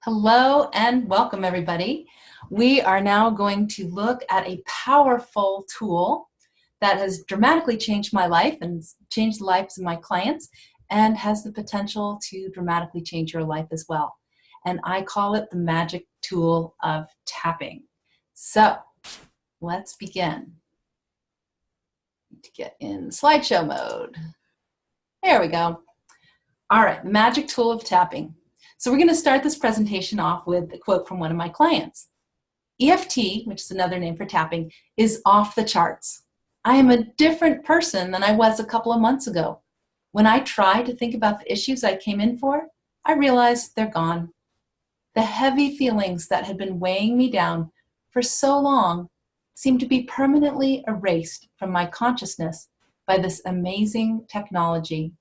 Hello and welcome, everybody. We are now going to look at a powerful tool that has dramatically changed my life and changed the lives of my clients and has the potential to dramatically change your life as well. And I call it the magic tool of tapping. So let's begin. To get in slideshow mode. There we go. All right, the magic tool of tapping. So we're going to start this presentation off with a quote from one of my clients. EFT, which is another name for tapping, is off the charts. I am a different person than I was a couple of months ago. When I try to think about the issues I came in for, I realize they're gone. The heavy feelings that had been weighing me down for so long seem to be permanently erased from my consciousness by this amazing technology.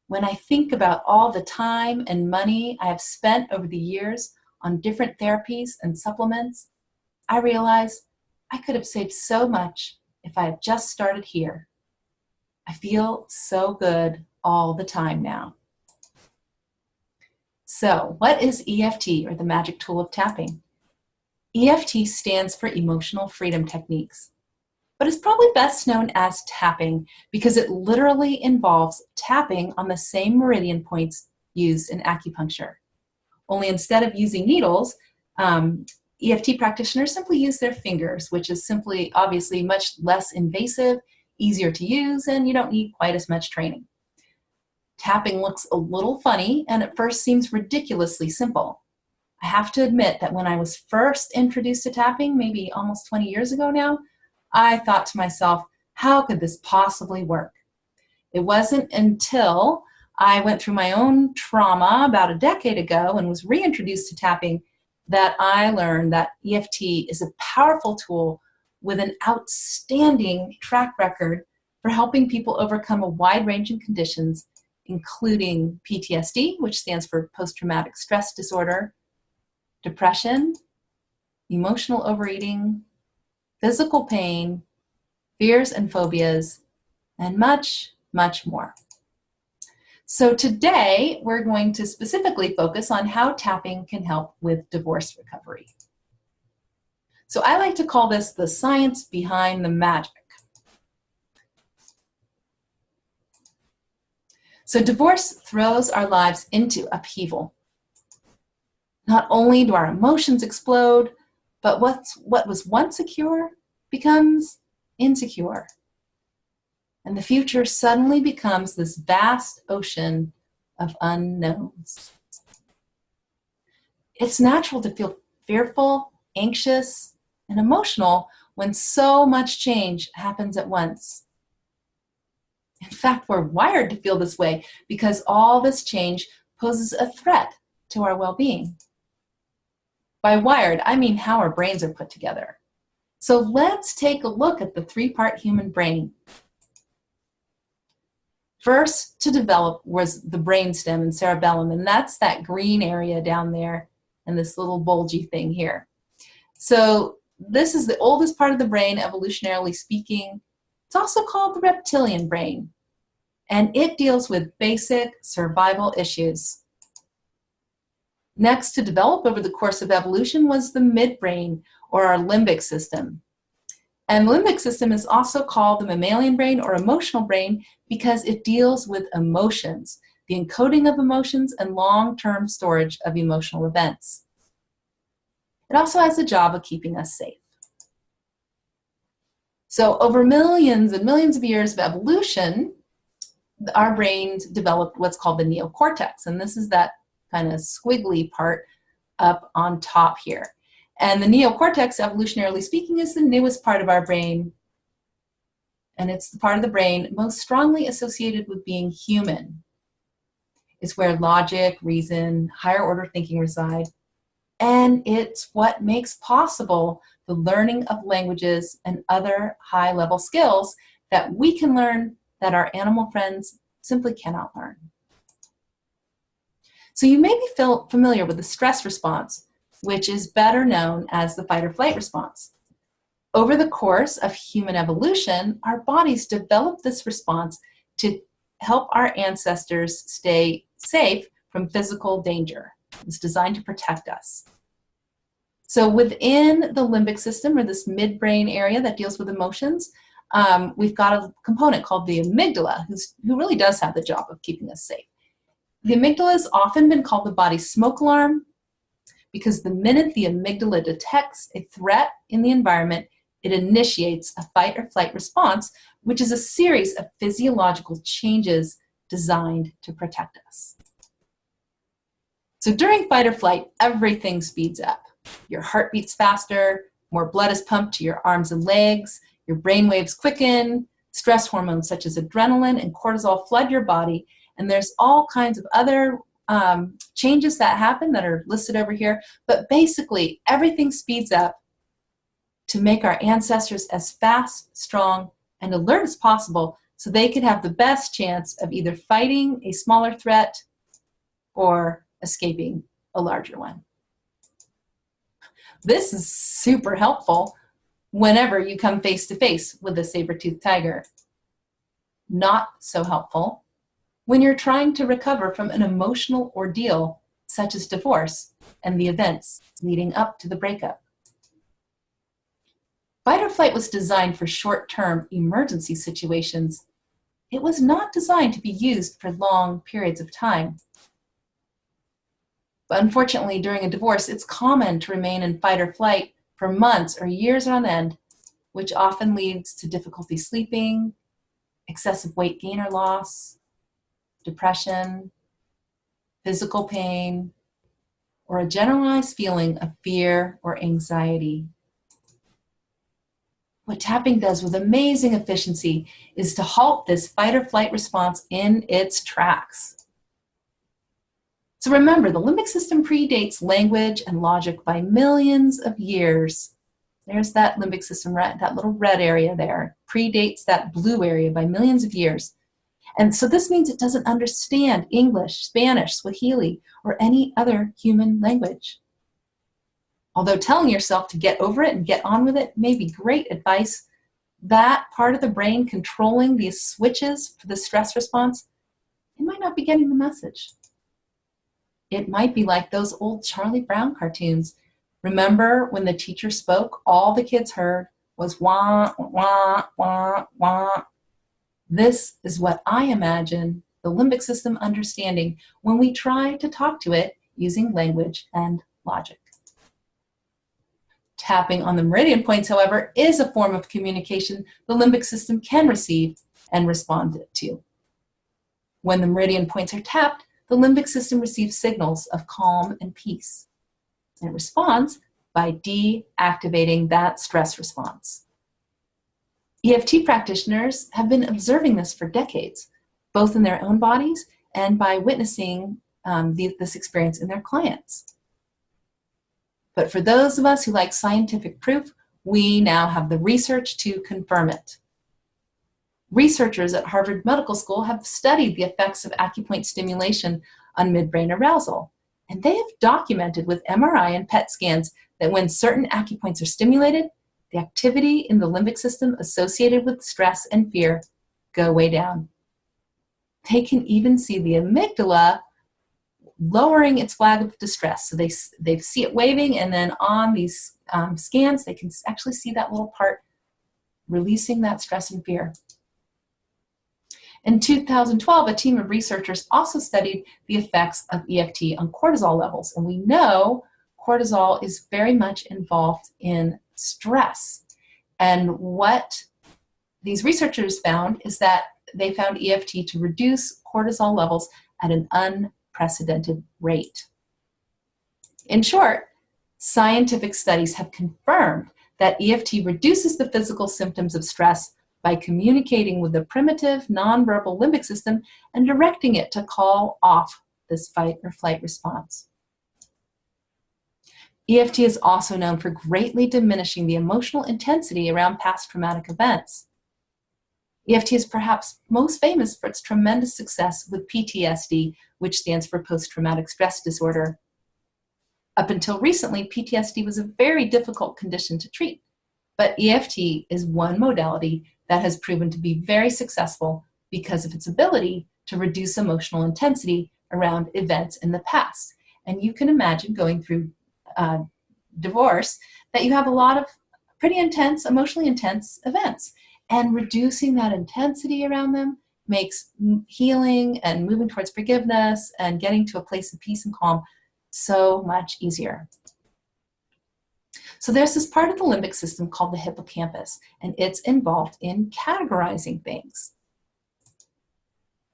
When I think about all the time and money I have spent over the years on different therapies and supplements, I realize I could have saved so much if I had just started here. I feel so good all the time now. So, what is EFT, or the magic tool of tapping? EFT stands for Emotional Freedom Techniques, but it's probably best known as tapping because it literally involves tapping on the same meridian points used in acupuncture. Only instead of using needles, EFT practitioners simply use their fingers, which is simply, obviously, much less invasive, easier to use, and you don't need quite as much training. Tapping looks a little funny and at first seems ridiculously simple. I have to admit that when I was first introduced to tapping, maybe almost 20 years ago now, I thought to myself, how could this possibly work? It wasn't until I went through my own trauma about a decade ago and was reintroduced to tapping that I learned that EFT is a powerful tool with an outstanding track record for helping people overcome a wide range of conditions, including PTSD, which stands for post-traumatic stress disorder, depression, emotional overeating, physical pain, fears and phobias, and much, much more. So today, we're going to specifically focus on how tapping can help with divorce recovery. So I like to call this the science behind the magic. So divorce throws our lives into upheaval. Not only do our emotions explode, but what was once secure becomes insecure. And the future suddenly becomes this vast ocean of unknowns. It's natural to feel fearful, anxious, and emotional when so much change happens at once. In fact, we're wired to feel this way because all this change poses a threat to our well-being. By wired, I mean how our brains are put together. So let's take a look at the three-part human brain. First to develop was the brainstem and cerebellum, and that's that green area down there and this little bulgy thing here. So this is the oldest part of the brain, evolutionarily speaking. It's also called the reptilian brain, and it deals with basic survival issues. Next to develop over the course of evolution was the midbrain, or our limbic system. And the limbic system is also called the mammalian brain or emotional brain because it deals with emotions, the encoding of emotions, and long-term storage of emotional events. It also has the job of keeping us safe. So over millions and millions of years of evolution, our brains developed what's called the neocortex, and this is that kind of squiggly part up on top here. And the neocortex, evolutionarily speaking, is the newest part of our brain. And it's the part of the brain most strongly associated with being human. It's where logic, reason, higher order thinking reside. And it's what makes possible the learning of languages and other high-level skills that we can learn that our animal friends simply cannot learn. So you may be familiar with the stress response, which is better known as the fight or flight response. Over the course of human evolution, our bodies developed this response to help our ancestors stay safe from physical danger. It's designed to protect us. So within the limbic system, or this midbrain area that deals with emotions, we've got a component called the amygdala, who really does have the job of keeping us safe. The amygdala has often been called the body's smoke alarm because the minute the amygdala detects a threat in the environment, it initiates a fight or flight response, which is a series of physiological changes designed to protect us. So during fight or flight, everything speeds up. Your heart beats faster, more blood is pumped to your arms and legs, your brain waves quicken, stress hormones such as adrenaline and cortisol flood your body, and there's all kinds of other changes that happen that are listed over here, but basically everything speeds up to make our ancestors as fast, strong, and alert as possible so they could have the best chance of either fighting a smaller threat or escaping a larger one. This is super helpful whenever you come face to face with a saber-toothed tiger. Not so helpful when you're trying to recover from an emotional ordeal such as divorce and the events leading up to the breakup. Fight or flight was designed for short-term emergency situations. It was not designed to be used for long periods of time. But unfortunately, during a divorce, it's common to remain in fight or flight for months or years on end, which often leads to difficulty sleeping, excessive weight gain or loss, depression, physical pain, or a generalized feeling of fear or anxiety. What tapping does with amazing efficiency is to halt this fight or flight response in its tracks. So remember, the limbic system predates language and logic by millions of years. There's that limbic system, that little red area there, predates that blue area by millions of years. And so this means it doesn't understand English, Spanish, Swahili, or any other human language. Although telling yourself to get over it and get on with it may be great advice, that part of the brain controlling these switches for the stress response, it might not be getting the message. It might be like those old Charlie Brown cartoons. Remember when the teacher spoke, all the kids heard was wah, wah, wah, wah. This is what I imagine the limbic system understanding when we try to talk to it using language and logic. Tapping on the meridian points, however, is a form of communication the limbic system can receive and respond to. When the meridian points are tapped, the limbic system receives signals of calm and peace. And it responds by deactivating that stress response. EFT practitioners have been observing this for decades, both in their own bodies and by witnessing this experience in their clients. But for those of us who like scientific proof, we now have the research to confirm it. Researchers at Harvard Medical School have studied the effects of acupoint stimulation on midbrain arousal, and they have documented with MRI and PET scans that when certain acupoints are stimulated, the activity in the limbic system associated with stress and fear go way down. They can even see the amygdala lowering its flag of distress. So they see it waving, and then on these scans, they can actually see that little part releasing that stress and fear. In 2012, a team of researchers also studied the effects of EFT on cortisol levels. And we know cortisol is very much involved in stress. And what these researchers found is that they found EFT to reduce cortisol levels at an unprecedented rate. In short, scientific studies have confirmed that EFT reduces the physical symptoms of stress by communicating with the primitive nonverbal limbic system and directing it to call off this fight or flight response. EFT is also known for greatly diminishing the emotional intensity around past traumatic events. EFT is perhaps most famous for its tremendous success with PTSD, which stands for post-traumatic stress disorder. Up until recently, PTSD was a very difficult condition to treat, but EFT is one modality that has proven to be very successful because of its ability to reduce emotional intensity around events in the past. and you can imagine going through divorce, that you have a lot of pretty intense, emotionally intense events. And reducing that intensity around them makes healing and moving towards forgiveness and getting to a place of peace and calm so much easier. So there's this part of the limbic system called the hippocampus, and it's involved in categorizing things.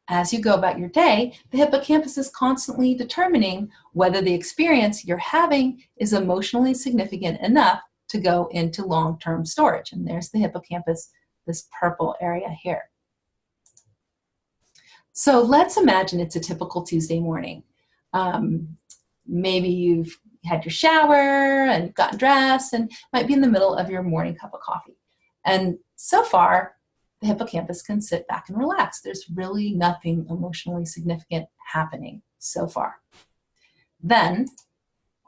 As you go about your day, the hippocampus is constantly determining whether the experience you're having is emotionally significant enough to go into long-term storage. And there's the hippocampus, this purple area here. So let's imagine it's a typical Tuesday morning. Maybe you've had your shower and gotten dressed and might be in the middle of your morning cup of coffee. And so far, the hippocampus can sit back and relax. There's really nothing emotionally significant happening so far. Then,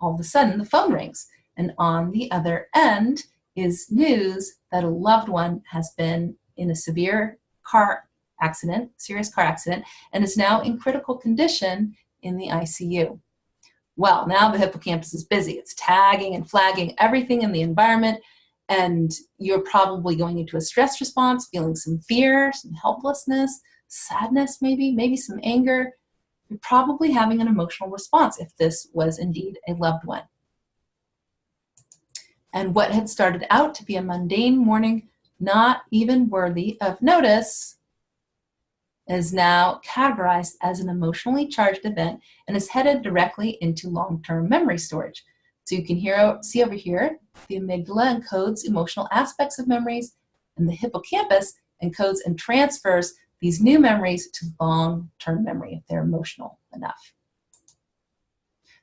all of a sudden, the phone rings. And on the other end is news that a loved one has been in a severe car accident, serious car accident, and is now in critical condition in the ICU. Well, now the hippocampus is busy. It's tagging and flagging everything in the environment, and you're probably going into a stress response, feeling some fear, some helplessness, sadness maybe some anger. You're probably having an emotional response if this was indeed a loved one. And what had started out to be a mundane morning, not even worthy of notice, is now categorized as an emotionally charged event and is headed directly into long-term memory storage. So you can see over here, the amygdala encodes emotional aspects of memories, and the hippocampus encodes and transfers these new memories to long-term memory if they're emotional enough.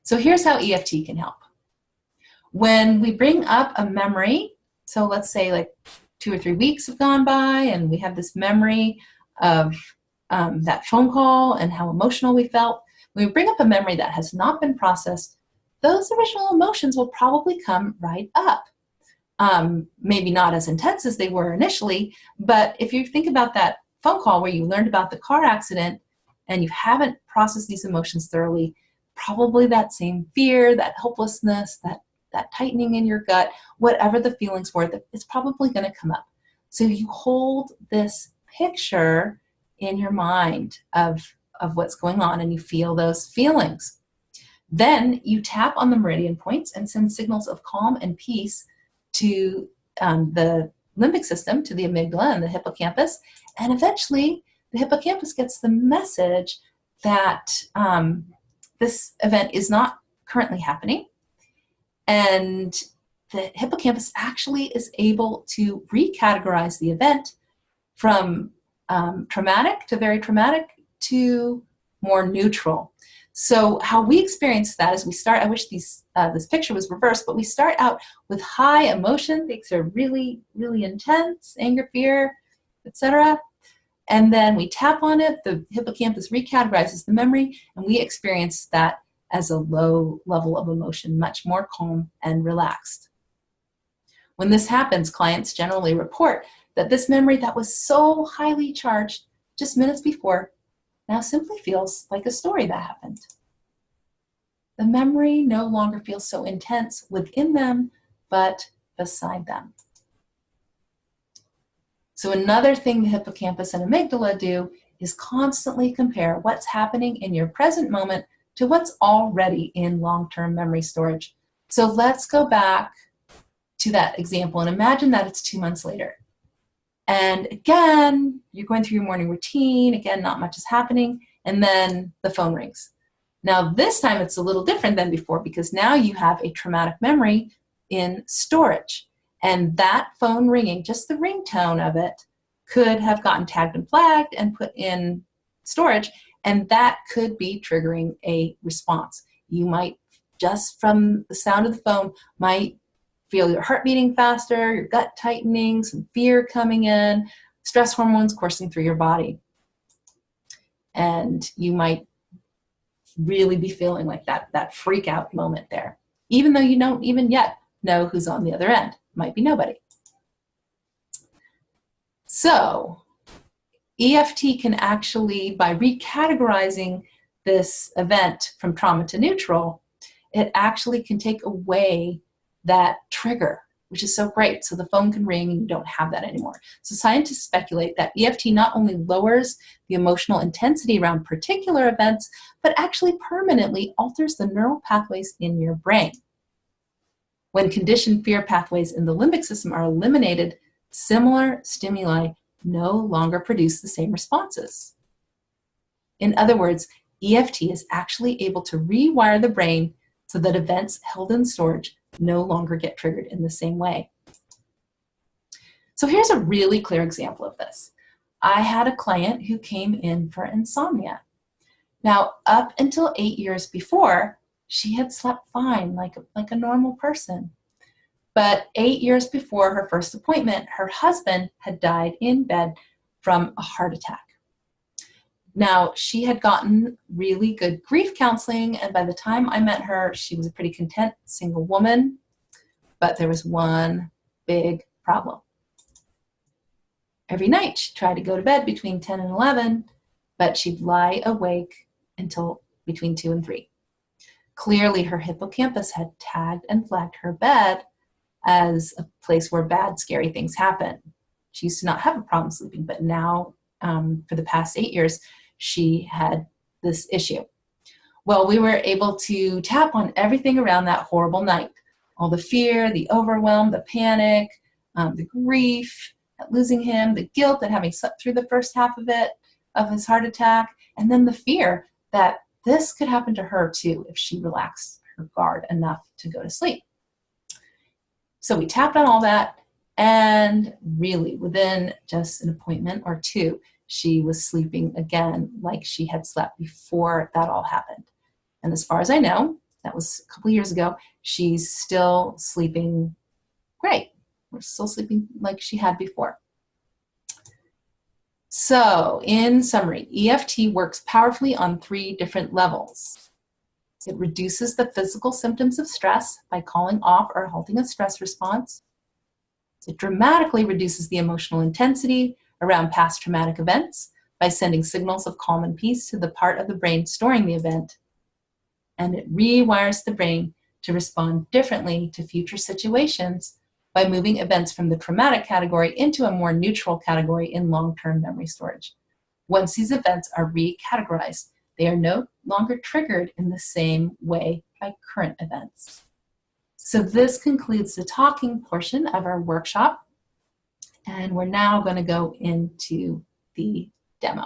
So here's how EFT can help. When we bring up a memory, so let's say like 2 or 3 weeks have gone by and we have this memory of that phone call and how emotional we felt. When we bring up a memory that has not been processed, those original emotions will probably come right up. Maybe not as intense as they were initially, but if you think about that phone call where you learned about the car accident and you haven't processed these emotions thoroughly, probably that same fear, that hopelessness, that tightening in your gut, whatever the feelings were, it's probably going to come up. So you hold this picture in your mind of what's going on and you feel those feelings. Then you tap on the meridian points and send signals of calm and peace to the limbic system, to the amygdala and the hippocampus, and eventually the hippocampus gets the message that this event is not currently happening, and the hippocampus actually is able to recategorize the event from traumatic to very traumatic to more neutral. So how we experience that is we start, I wish this picture was reversed, but we start out with high emotion. Things are really, really intense, anger, fear, etc. And then we tap on it, the hippocampus recategorizes the memory, and we experience that as a low level of emotion, much more calm and relaxed. When this happens, clients generally report that this memory that was so highly charged just minutes before now simply feels like a story that happened. The memory no longer feels so intense within them, but beside them. So another thing the hippocampus and amygdala do is constantly compare what's happening in your present moment to what's already in long-term memory storage. So let's go back to that example and imagine that it's 2 months later. And again, you're going through your morning routine, again, not much is happening, and then the phone rings. Now this time it's a little different than before because now you have a traumatic memory in storage. And that phone ringing, just the ringtone of it, could have gotten tagged and flagged and put in storage, and that could be triggering a response. You might, just from the sound of the phone, might feel your heart beating faster, your gut tightening, some fear coming in, stress hormones coursing through your body. And you might really be feeling like that freak out moment there, even though you don't even yet know who's on the other end. Might be nobody. So EFT can actually, by recategorizing this event from trauma to neutral, it actually can take away that trigger, which is so great. So the phone can ring and you don't have that anymore. So scientists speculate that EFT not only lowers the emotional intensity around particular events, but actually permanently alters the neural pathways in your brain. When conditioned fear pathways in the limbic system are eliminated, similar stimuli no longer produce the same responses. In other words, EFT is actually able to rewire the brain so that events held in storage no longer get triggered in the same way. So here's a really clear example of this. I had a client who came in for insomnia. Now, up until 8 years before, she had slept fine, like a normal person. But 8 years before her first appointment, her husband had died in bed from a heart attack. Now, she had gotten really good grief counseling, and by the time I met her, she was a pretty content single woman, but there was one big problem. Every night, she'd try to go to bed between 10 and 11, but she'd lie awake until between 2 and 3. Clearly, her hippocampus had tagged and flagged her bed as a place where bad, scary things happen. She used to not have a problem sleeping, but now, for the past 8 years, she had this issue. Well, we were able to tap on everything around that horrible night. All the fear, the overwhelm, the panic, the grief at losing him, the guilt at having slept through the first half of his heart attack, and then the fear that this could happen to her too if she relaxed her guard enough to go to sleep. So we tapped on all that, and really within just an appointment or two, she was sleeping again like she had slept before that all happened. And as far as I know, that was a couple of years ago, she's still sleeping great. We're still sleeping like she had before. So in summary, EFT works powerfully on 3 different levels. It reduces the physical symptoms of stress by calling off or halting a stress response. It dramatically reduces the emotional intensity around past traumatic events by sending signals of calm and peace to the part of the brain storing the event. And it rewires the brain to respond differently to future situations by moving events from the traumatic category into a more neutral category in long-term memory storage. Once these events are recategorized, they are no longer triggered in the same way by current events. So this concludes the talking portion of our workshop, and we're now going to go into the demo.